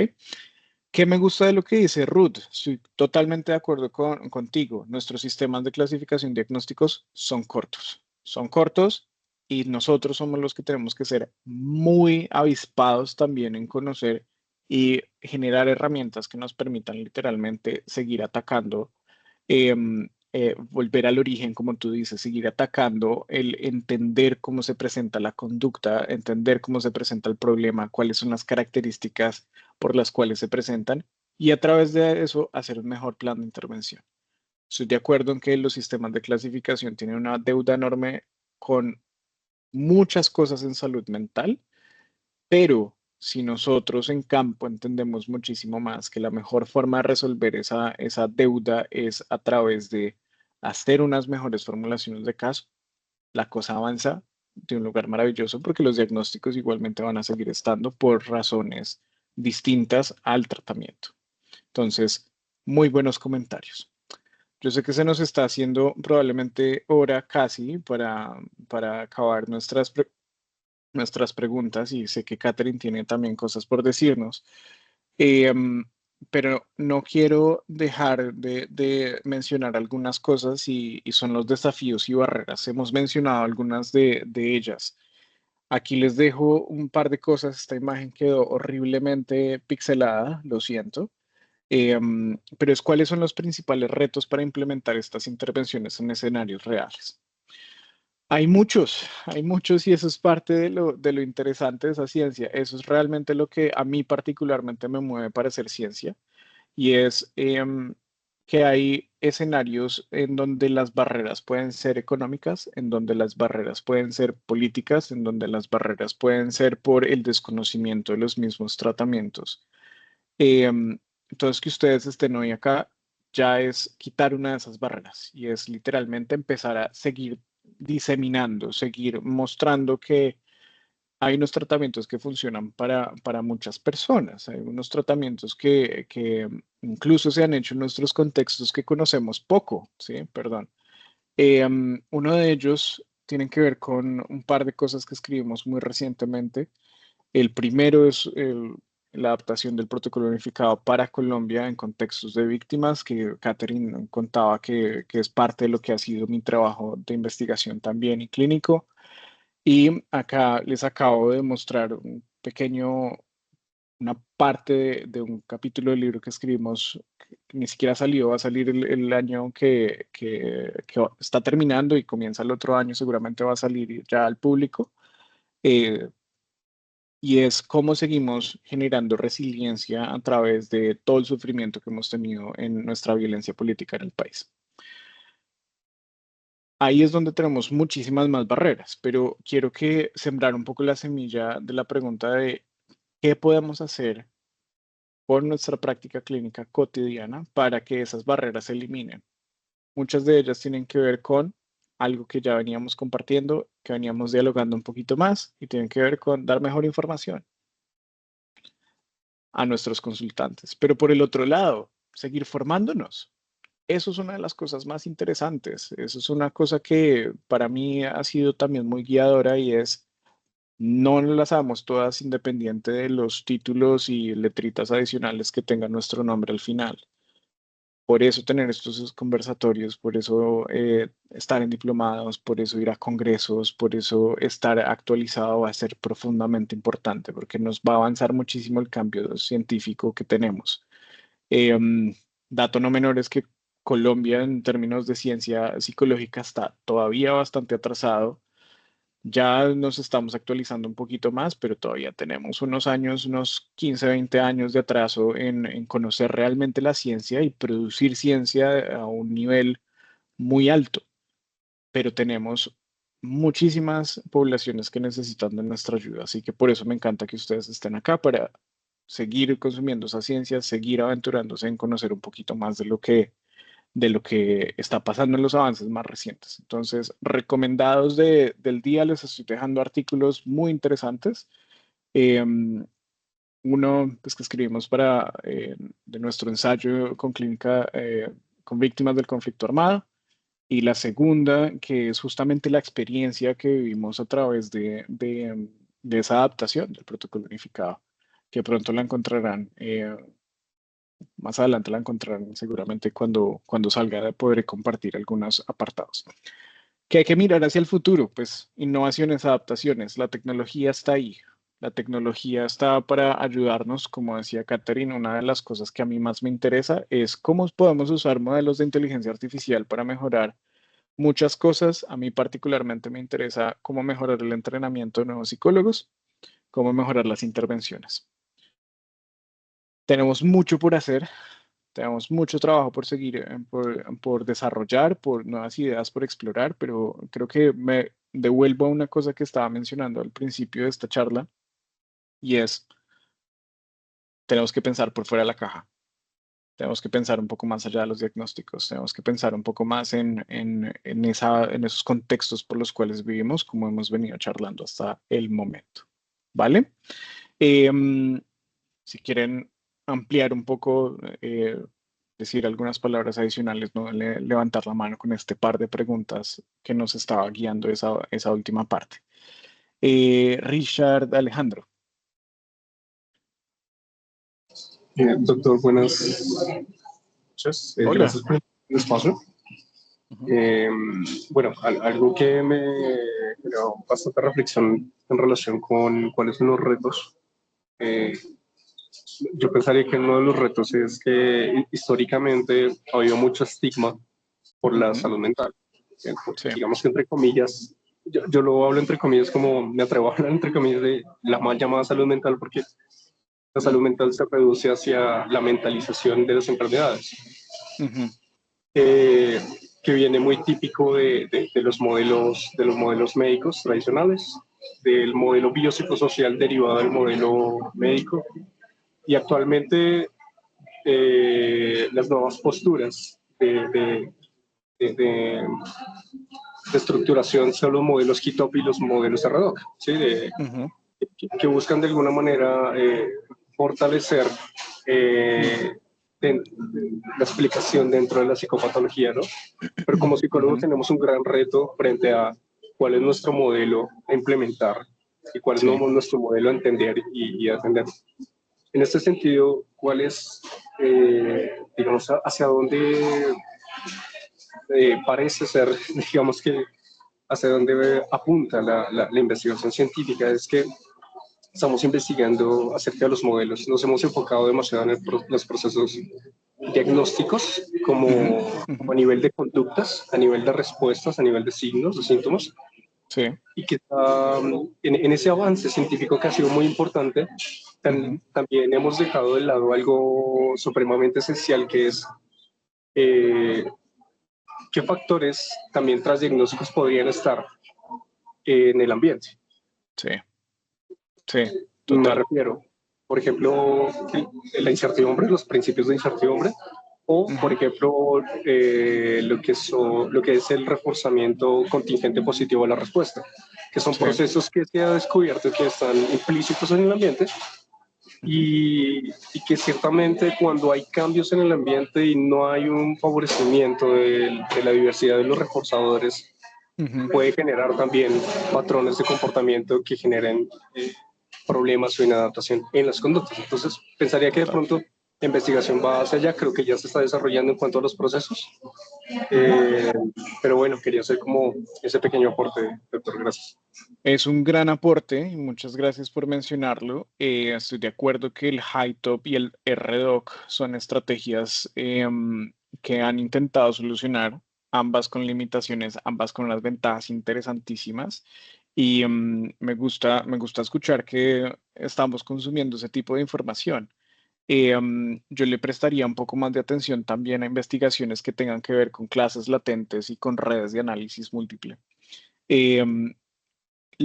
¿Qué me gusta de lo que dice Ruth? Estoy totalmente de acuerdo contigo. Nuestros sistemas de clasificación diagnósticos son cortos. Son cortos y nosotros somos los que tenemos que ser muy avispados también en conocer y generar herramientas que nos permitan literalmente seguir atacando, volver al origen, como tú dices, seguir atacando, el entender cómo se presenta la conducta, entender cómo se presenta el problema, cuáles son las características por las cuales se presentan y a través de eso hacer un mejor plan de intervención. Estoy de acuerdo en que los sistemas de clasificación tienen una deuda enorme con muchas cosas en salud mental, pero si nosotros en campo entendemos muchísimo más que la mejor forma de resolver esa deuda es a través de hacer unas mejores formulaciones de caso, la cosa avanza de un lugar maravilloso porque los diagnósticos igualmente van a seguir estando por razones distintas al tratamiento. Entonces, muy buenos comentarios. Yo sé que se nos está haciendo probablemente hora casi para acabar nuestras preguntas y sé que Catherine tiene también cosas por decirnos. Pero no quiero dejar de mencionar algunas cosas y son los desafíos y barreras. Hemos mencionado algunas de ellas. Aquí les dejo un par de cosas. Esta imagen quedó horriblemente pixelada, lo siento. Pero es cuáles son los principales retos para implementar estas intervenciones en escenarios reales. Hay muchos y eso es parte de lo interesante de esa ciencia. Eso es realmente lo que a mí particularmente me mueve para hacer ciencia y es que hay escenarios en donde las barreras pueden ser económicas, en donde las barreras pueden ser políticas, en donde las barreras pueden ser por el desconocimiento de los mismos tratamientos. Entonces, que ustedes estén hoy acá ya es quitar una de esas barreras y es literalmente empezar a seguir diseminando, seguir mostrando que hay unos tratamientos que funcionan para muchas personas. Hay unos tratamientos que incluso se han hecho en nuestros contextos que conocemos poco, ¿sí? Perdón. Uno de ellos tiene que ver con un par de cosas que escribimos muy recientemente. El primero es la adaptación del protocolo unificado para Colombia en contextos de víctimas, que Catherine contaba que es parte de lo que ha sido mi trabajo de investigación también y clínico. Y acá les acabo de mostrar una parte de un capítulo del libro que escribimos, que ni siquiera salió, va a salir el año que está terminando y comienza el otro año, seguramente va a salir ya al público. Y es cómo seguimos generando resiliencia a través de todo el sufrimiento que hemos tenido en nuestra violencia política en el país. Ahí es donde tenemos muchísimas más barreras, pero quiero que sembrar un poco la semilla de la pregunta de qué podemos hacer por nuestra práctica clínica cotidiana para que esas barreras se eliminen. Muchas de ellas tienen que ver con algo que ya veníamos compartiendo, que veníamos dialogando un poquito más y tienen que ver con dar mejor información a nuestros consultantes. Pero por el otro lado, seguir formándonos. eso es una de las cosas más interesantes. Eso es una cosa que para mí ha sido también muy guiadora y es, no las damos todas independiente de los títulos y letritas adicionales que tengan nuestro nombre al final. Por eso tener estos conversatorios, por eso estar en diplomados, por eso ir a congresos, por eso estar actualizado va a ser profundamente importante, porque nos va a avanzar muchísimo el cambio científico que tenemos. Dato no menor es que Colombia en términos de ciencia psicológica está todavía bastante atrasado. Ya nos estamos actualizando un poquito más, pero todavía tenemos unos años, unos 15, 20 años de atraso en conocer realmente la ciencia y producir ciencia a un nivel muy alto. Pero tenemos muchísimas poblaciones que necesitan de nuestra ayuda, así que por eso me encanta que ustedes estén acá para seguir consumiendo esa ciencia, seguir aventurándose en conocer un poquito más de lo que está pasando en los avances más recientes. Entonces, recomendados del día, les estoy dejando artículos muy interesantes. Uno pues, que escribimos de nuestro ensayo con clínica con víctimas del conflicto armado. Y la segunda, que es justamente la experiencia que vivimos a través de esa adaptación del protocolo unificado, que pronto la encontrarán. Más adelante la encontrarán seguramente cuando salga, de poder compartir algunos apartados. ¿Qué hay que mirar hacia el futuro? Pues innovaciones, adaptaciones. La tecnología está ahí. La tecnología está para ayudarnos, como decía Catherine, una de las cosas que a mí más me interesa es cómo podemos usar modelos de inteligencia artificial para mejorar muchas cosas. A mí particularmente me interesa cómo mejorar el entrenamiento de nuevos psicólogos, cómo mejorar las intervenciones. Tenemos mucho por hacer. Tenemos mucho trabajo por seguir, por desarrollar, por nuevas ideas por explorar, pero creo que me devuelvo a una cosa que estaba mencionando al principio de esta charla, y es, tenemos que pensar por fuera de la caja. Tenemos que pensar un poco más allá de los diagnósticos, tenemos que pensar un poco más en esos contextos por los cuales vivimos, como hemos venido charlando hasta el momento. ¿Vale? Si quieren ampliar un poco, decir algunas palabras adicionales, ¿no? Levantar la mano con este par de preguntas que nos estaba guiando esa última parte. Richard Alejandro. Doctor, buenas noches. Hola. Gracias por el espacio. Bueno, algo que me generó bastante reflexión en relación con cuáles son los retos. Yo pensaría que uno de los retos es que históricamente ha habido mucho estigma por la salud mental. Sí. Digamos que entre comillas, yo lo hablo entre comillas como me atrevo a hablar entre comillas de la mal llamada salud mental, porque la salud mental se reduce hacia la mentalización de las enfermedades, que viene muy típico de los modelos médicos tradicionales, del modelo biopsicosocial derivado del modelo médico, y actualmente las nuevas posturas de estructuración son los modelos KITOP y los modelos RDoC, ¿sí? Que buscan de alguna manera fortalecer la explicación dentro de la psicopatología, ¿no? Pero como psicólogos tenemos un gran reto frente a cuál es nuestro modelo a implementar y cuál es nuestro modelo a entender y a atender. En este sentido, ¿cuál es, digamos, hacia dónde parece ser, digamos que hacia dónde apunta la investigación científica? Es que estamos investigando acerca de los modelos. Nos hemos enfocado demasiado en los procesos diagnósticos como a nivel de conductas, a nivel de respuestas, a nivel de signos, de síntomas. Sí. Y que en ese avance científico que ha sido muy importante, también hemos dejado de lado algo supremamente esencial, que es qué factores también transdiagnósticos podrían estar en el ambiente. Sí. Sí, me refiero, por ejemplo, la incertidumbre, los principios de incertidumbre, o, por ejemplo, lo que es el reforzamiento contingente positivo de la respuesta, que son procesos que se ha descubierto que están implícitos en el ambiente, y que ciertamente cuando hay cambios en el ambiente y no hay un favorecimiento de la diversidad de los reforzadores, puede generar también patrones de comportamiento que generen problemas o inadaptación en las conductas. Entonces, pensaría que de pronto la investigación va hacia allá, creo que ya se está desarrollando en cuanto a los procesos, pero bueno, quería hacer como ese pequeño aporte, doctor, gracias. Es un gran aporte y muchas gracias por mencionarlo. Estoy de acuerdo que el HiTOP y el RDoC son estrategias que han intentado solucionar, ambas con limitaciones, ambas con unas ventajas interesantísimas. Y me gusta escuchar que estamos consumiendo ese tipo de información. Yo le prestaría un poco más de atención también a investigaciones que tengan que ver con clases latentes y con redes de análisis múltiple.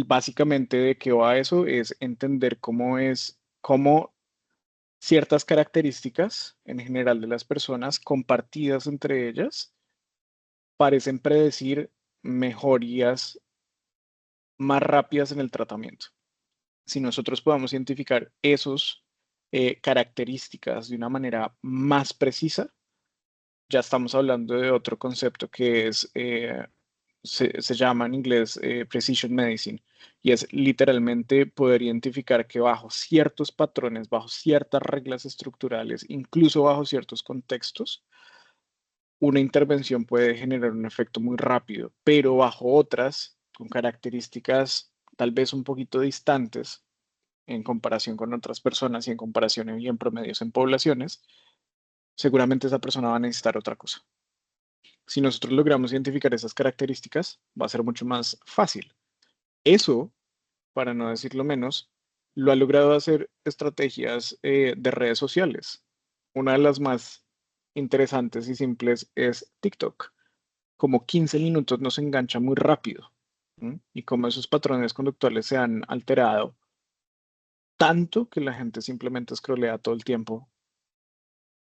Básicamente, ¿de qué va eso? Es entender cómo ciertas características en general de las personas compartidas entre ellas parecen predecir mejorías más rápidas en el tratamiento. Si nosotros podamos identificar esas características de una manera más precisa, ya estamos hablando de otro concepto que es, se llama en inglés Precision Medicine, y es literalmente poder identificar que bajo ciertos patrones, bajo ciertas reglas estructurales, incluso bajo ciertos contextos, una intervención puede generar un efecto muy rápido, pero bajo otras, con características tal vez un poquito distantes en comparación con otras personas y en comparación y en promedios en poblaciones, seguramente esa persona va a necesitar otra cosa. Si nosotros logramos identificar esas características, va a ser mucho más fácil. Eso, para no decirlo menos, lo ha logrado hacer estrategias de redes sociales. Una de las más interesantes y simples es TikTok. Como 15 minutos nos engancha muy rápido. Y como esos patrones conductuales se han alterado tanto que la gente simplemente scrollea todo el tiempo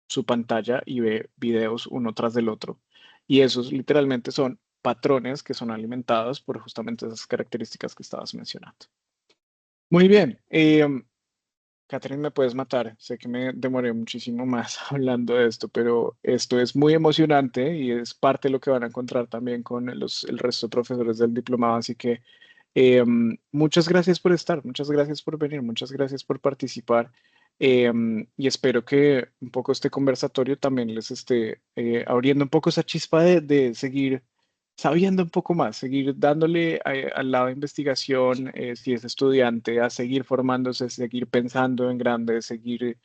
su pantalla y ve videos uno tras del otro. Y esos literalmente son patrones que son alimentados por justamente esas características que estabas mencionando. Muy bien. Catherine, me puedes matar. Sé que me demoré muchísimo más hablando de esto, pero esto es muy emocionante y es parte de lo que van a encontrar también con el resto de profesores del diplomado. Así que muchas gracias por estar, muchas gracias por venir, muchas gracias por participar. Y espero que un poco este conversatorio también les esté abriendo un poco esa chispa de seguir sabiendo un poco más, seguir dándole al lado de investigación, si es estudiante, a seguir formándose, seguir pensando en grande, seguir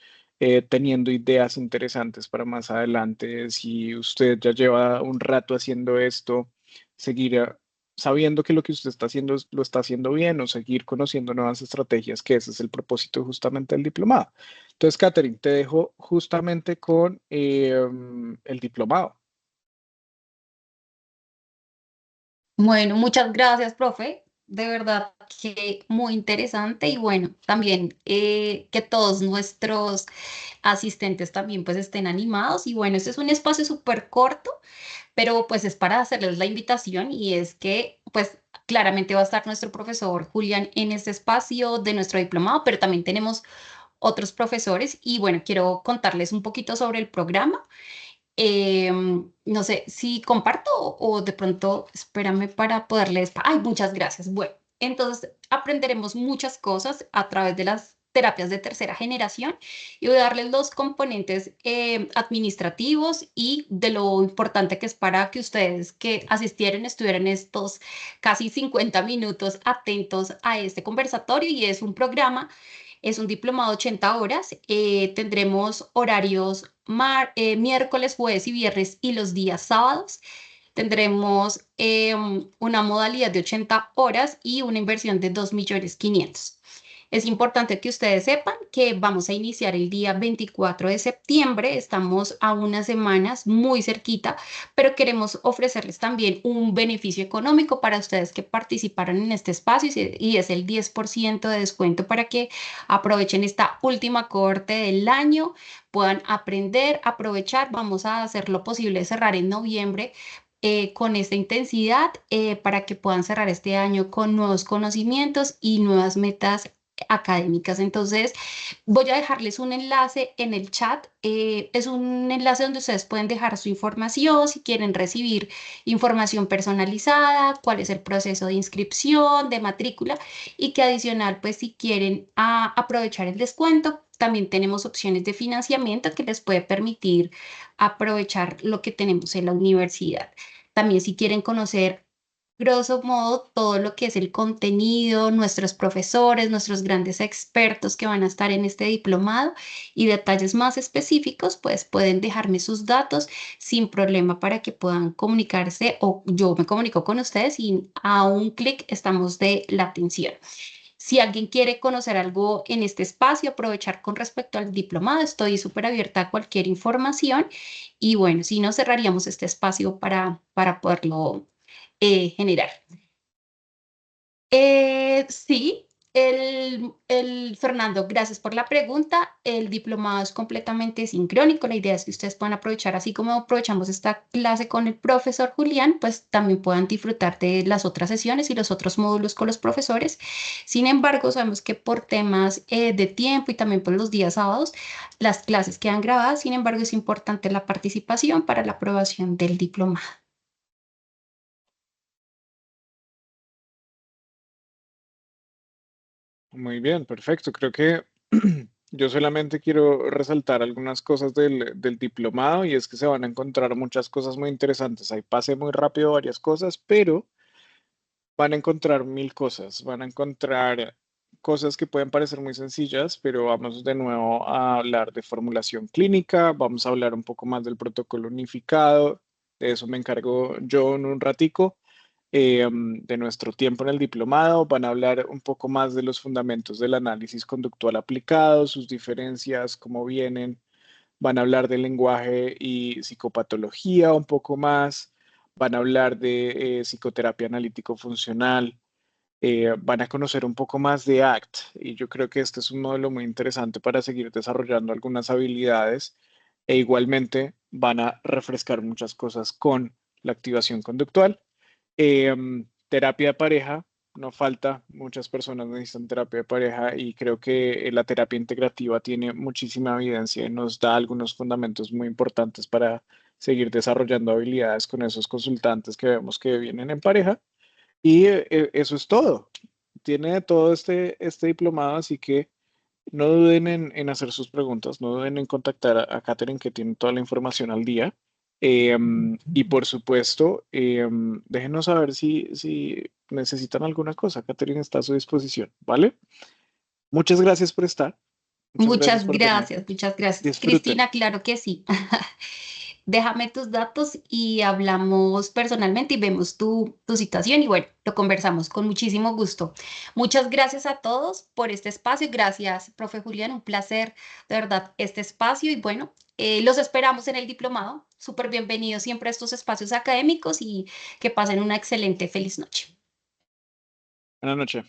teniendo ideas interesantes para más adelante. Si usted ya lleva un rato haciendo esto, seguir sabiendo que lo que usted está haciendo lo está haciendo bien o seguir conociendo nuevas estrategias, que ese es el propósito justamente del diplomado. Entonces, Catherine, te dejo justamente con el diplomado. Bueno, muchas gracias, profe. De verdad que muy interesante y bueno, también que todos nuestros asistentes también pues estén animados y bueno, este es un espacio súper corto, pero pues es para hacerles la invitación y es que pues claramente va a estar nuestro profesor Julián en este espacio de nuestro diplomado, pero también tenemos otros profesores y bueno, quiero contarles un poquito sobre el programa. No sé si comparto o de pronto espérame para poderles. Ay, muchas gracias. Bueno, entonces aprenderemos muchas cosas a través de las terapias de tercera generación y voy a darles los componentes administrativos y de lo importante que es para que ustedes que asistieron estuvieran estos casi 50 minutos atentos a este conversatorio y es un programa. Es un diplomado de 80 horas. Tendremos horarios miércoles, jueves y viernes y los días sábados. Tendremos una modalidad de 80 horas y una inversión de 2.500.000. Es importante que ustedes sepan que vamos a iniciar el día 24 de septiembre. Estamos a unas semanas muy cerquita, pero queremos ofrecerles también un beneficio económico para ustedes que participaron en este espacio y es el 10% de descuento para que aprovechen esta última cohorte del año, puedan aprender, aprovechar. Vamos a hacer lo posible cerrar en noviembre con esta intensidad para que puedan cerrar este año con nuevos conocimientos y nuevas metas académicas. Entonces, voy a dejarles un enlace en el chat. Es un enlace donde ustedes pueden dejar su información, si quieren recibir información personalizada, cuál es el proceso de inscripción, de matrícula, y que adicional, pues si quieren aprovechar el descuento, también tenemos opciones de financiamiento que les puede permitir aprovechar lo que tenemos en la universidad. También si quieren conocer grosso modo todo lo que es el contenido, nuestros profesores, nuestros grandes expertos que van a estar en este diplomado y detalles más específicos, pues pueden dejarme sus datos sin problema para que puedan comunicarse o yo me comunico con ustedes y a un clic estamos de la atención. Si alguien quiere conocer algo en este espacio, aprovechar con respecto al diplomado, estoy súper abierta a cualquier información y bueno, si no cerraríamos este espacio para poderlo generar. Sí, Fernando, gracias por la pregunta. El diplomado es completamente sincrónico. La idea es que ustedes puedan aprovechar, así como aprovechamos esta clase con el profesor Julián, pues también puedan disfrutar de las otras sesiones y los otros módulos con los profesores. Sin embargo, sabemos que por temas de tiempo y también por los días sábados, las clases quedan grabadas. Sin embargo, es importante la participación para la aprobación del diplomado. Muy bien, perfecto. Creo que yo solamente quiero resaltar algunas cosas del diplomado y es que se van a encontrar muchas cosas muy interesantes. Ahí pasé muy rápido varias cosas, pero van a encontrar mil cosas. Van a encontrar cosas que pueden parecer muy sencillas, pero vamos de nuevo a hablar de formulación clínica, vamos a hablar un poco más del protocolo unificado, de eso me encargo yo en un ratico de nuestro tiempo en el diplomado. Van a hablar un poco más de los fundamentos del análisis conductual aplicado, sus diferencias, cómo vienen. Van a hablar del lenguaje y psicopatología un poco más. Van a hablar de psicoterapia analítico-funcional. Van a conocer un poco más de ACT. Y yo creo que este es un modelo muy interesante para seguir desarrollando algunas habilidades. E igualmente van a refrescar muchas cosas con la activación conductual. Terapia de pareja, no falta, muchas personas necesitan terapia de pareja y creo que la terapia integrativa tiene muchísima evidencia y nos da algunos fundamentos muy importantes para seguir desarrollando habilidades con esos consultantes que vemos que vienen en pareja. Y eso es todo. Tiene todo este diplomado, así que no duden en hacer sus preguntas, no duden en contactar a Katherine, que tiene toda la información al día. Y por supuesto, déjenos saber si necesitan alguna cosa. Katherine está a su disposición, ¿vale? Muchas gracias por estar. Muchas Por venir. gracias, muchas gracias. Disfruten. Cristina, claro que sí. Déjame tus datos y hablamos personalmente y vemos tu situación y bueno, lo conversamos con muchísimo gusto. Muchas gracias a todos por este espacio. Gracias, profe Julián, un placer, de verdad, este espacio y bueno, los esperamos en el diplomado. Súper bienvenidos siempre a estos espacios académicos y que pasen una excelente, feliz noche. Buenas noches.